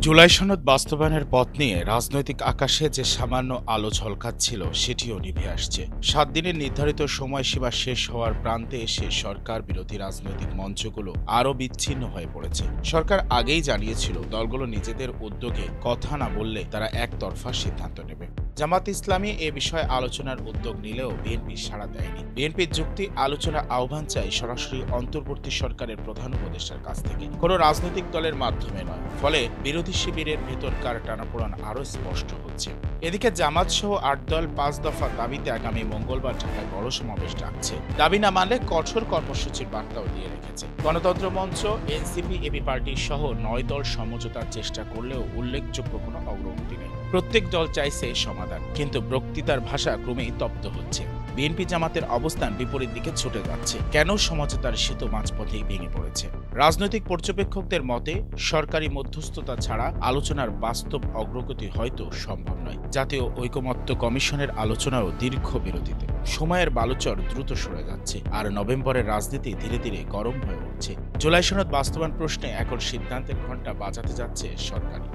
জুলাই সনদ বাস্তবায়নের পথ নিয়ে রাজনৈতিক আকাশে যে সামান্য আলো ঝলকাচ্ছিল সেটিও নিভে আসছে। ৭ দিনের নির্ধারিত সময়সীমা শেষ হওয়ার প্রান্তে এসে সরকার বিরোধী রাজনৈতিক মঞ্চগুলো আরও বিচ্ছিন্ন হয়ে পড়েছে। সরকার আগেই জানিয়েছিল দলগুলো নিজেদের উদ্যোগে কথা না বললে তারা একতরফা সিদ্ধান্ত নেবে। জামাত ইসলামী এ বিষয়ে আলোচনার উদ্যোগ নিলেও বিএনপি সাড়া দেয়নি। বিএনপির যুক্তি, আলোচনা আহ্বান চাই সরাসরি অন্তর্বর্তী সরকারের প্রধান উপদেষ্টার কাছ থেকে, কোনো রাজনৈতিক দলের মাধ্যমে নয়। ফলে বিরোধী শিবিরের ভেতরকার টানাপোড়েন আরও স্পষ্ট হচ্ছে। এদিকে জামাত সহ ৮ দল ৫ দফা দাবিতে আগামী মঙ্গলবার ঢাকায় বড় সমাবেশ ডাকছে। দাবি না মানলে কঠোর কর্মসূচির বার্তাও দিয়ে রেখেছে। গণতন্ত্র মঞ্চ, এনসিপি, এবি পার্টি সহ ৯ দল সমঝোতার চেষ্টা করলেও উল্লেখযোগ্য কোনো অগ্রগতি নেই। প্রত্যেক দল চাইছে সমাধান, কিন্তু বক্তৃতার ভাষা ক্রমেই তপ্ত হচ্ছে। বিএনপি জামাতের অবস্থান বিপরীত দিকে ছুটে যাচ্ছে। কেন সমঝোতার সেতু মাঝপথেই ভেঙে পড়েছে? রাজনৈতিক পর্যবেক্ষকদের মতে সরকারি মধ্যস্থতা ছাড়া আলোচনার বাস্তব অগ্রগতি হয়তো সম্ভব নয়। জাতীয় ঐকমত্য কমিশনের আলোচনাও দীর্ঘ বিরতিতে। সময়ের বালুচর দ্রুত সরে যাচ্ছে, আর নভেম্বরের রাজনীতি ধীরে ধীরে গরম হয়ে উঠছে। জুলাই সনদ বাস্তবায়ন প্রশ্নে এখন সিদ্ধান্তের ঘণ্টা বাজাতে যাচ্ছে সরকারি।